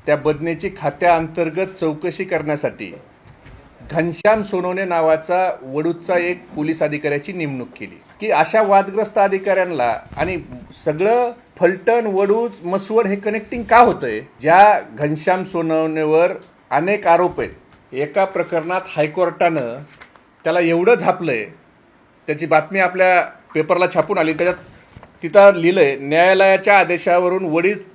त्या बदनेची खात्याअंतर्गत चौकशी करण्यासाठी घनश्याम सोनवणे नावाचा वडूजचा एक पोलीस अधिकाऱ्याची नेमणूक केली की अशा वादग्रस्त अधिकाऱ्यांना आणि सगळं फलटण वडूज मसवड हे कनेक्टिंग का होतंय। ज्या घनश्याम सोनवणेवर अनेक आरोप आहेत, एका प्रकरणात हायकोर्टानं त्याला एवढं झापलंय, त्याची बातमी आपल्या पेपरला छापून आली, त्याच्यात तिथं लिहिलंय, न्यायालयाच्या आदेशावरून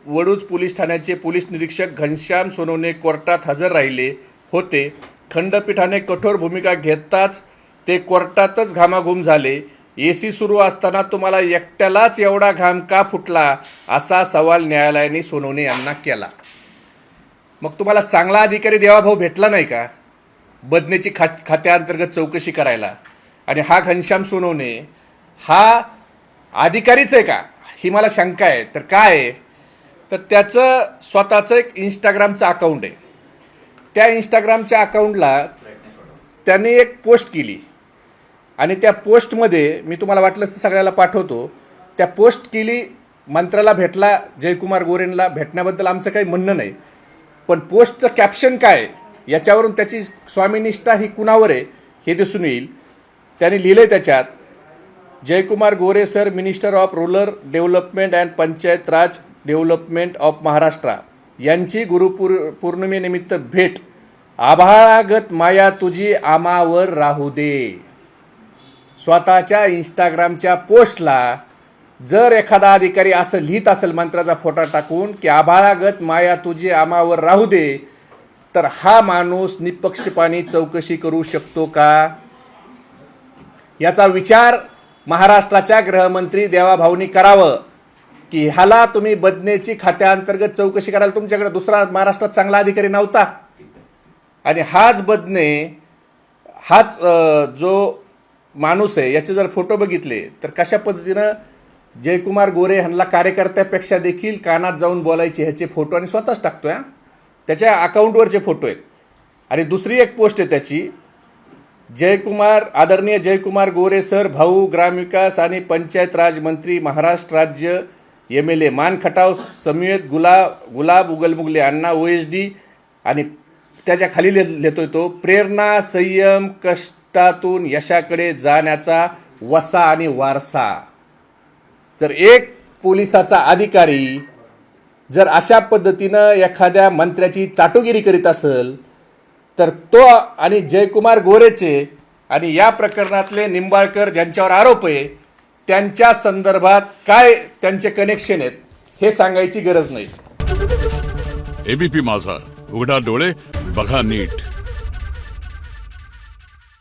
वडूज पोलीस ठाण्याचे पोलीस निरीक्षक घनश्याम सोनवणे कोर्टात हजर राहिले होते। खंडपीठाने कठोर भूमिका घेताच ते कोर्टातच घामाघूम झाले। एसी सुरू असताना तुम्हाला एकट्यालाच एवढा घाम का फुटला, असा सवाल न्यायालयाने सोनवणे यांना केला। मग तुम्हाला चांगला अधिकारी देवाभाऊ भेटला नाही का बदनेची खात्याअंतर्गत चौकशी करायला? आणि हा घनश्याम सोनवणे हा अधिकारीच आहे का, ही मला शंका आहे। तर काय आहे, तर त्याचं स्वतःचं एक इंस्टाग्रामचं अकाउंट आहे। त्या इंस्टाग्रामच्या अकाउंटला त्यांनी एक पोस्ट केली आणि त्या पोस्टमध्ये मी तुम्हाला वाटलंच तर सगळ्याला पाठवतो। त्या पोस्ट केली, मंत्र्याला भेटला, जयकुमार गोरेंना भेटण्याबद्दल आमचं काही म्हणणं नाही, पण पोस्टचं कॅप्शन काय याच्यावरून त्याची स्वामीनिष्ठा ही कुणावर आहे हे दिसून येईल। त्यांनी लिहिलंय त्याच्यात, Jaykumar Gore sir, minister of rural development and Panchayat Raj development of Maharashtra यांची गुरुपौर्णिमेनिमित्त भेट, आभाळागत माया तुझी आमावर राहू दे। स्वतःच्या इंस्टाग्रामच्या पोस्टला जर एखादा अधिकारी असं लिहित असेल मंत्र्याचा फोटो टाकून की आभाळागत माया तुझी आमावर राहू दे, तर हा माणूस निपक्षपाती चौकशी करू शकतो का? याचा विचार महाराष्ट्राच्या गृहमंत्री देवाभाऊनी करावं की ह्याला तुम्ही बदनेची खात्याअंतर्गत चौकशी करायला तुमच्याकडे दुसरा महाराष्ट्रात चांगला अधिकारी नव्हता। आणि हाच बदने, हाच जो माणूस आहे, याचे जर फोटो बघितले तर कशा पद्धतीनं जयकुमार गोरे ह्यांना कार्यकर्त्यापेक्षा देखील कानात जाऊन बोलायचे ह्याचे फोटो आणि स्वतःच टाकतोय। त्याच्या अकाउंटवरचे फोटो आहेत। आणि दुसरी एक पोस्ट आहे त्याची, आदरणीय जयकुमार गोरे सर, भाऊ, ग्रामविकास आणि पंचायत राज मंत्री, महाराष्ट्र राज्य, MLA मान खटाव समेत गुलाब उगलमुगले अण्णा OSD। आणि त्याच्या खाली लिहितोय तो, प्रेरणा, संयम, कष्टातून यशाकडे जाण्याचा वसा आणि वारसा। जर एक पोलिसाचा अधिकारी जर अशा पद्धतीनं एखाद्या मंत्र्याची चाटुगिरी करीत असेल, तर तो आणि जयकुमार गोरेचे आणि या प्रकरणातले निंबाळकर ज्यांच्यावर आरोप आहे त्यांच्या संदर्भात काय त्यांचे कनेक्शन आहेत हे सांगायची गरज नाही। ABP माझा, उघडा डोळे बघा नीट।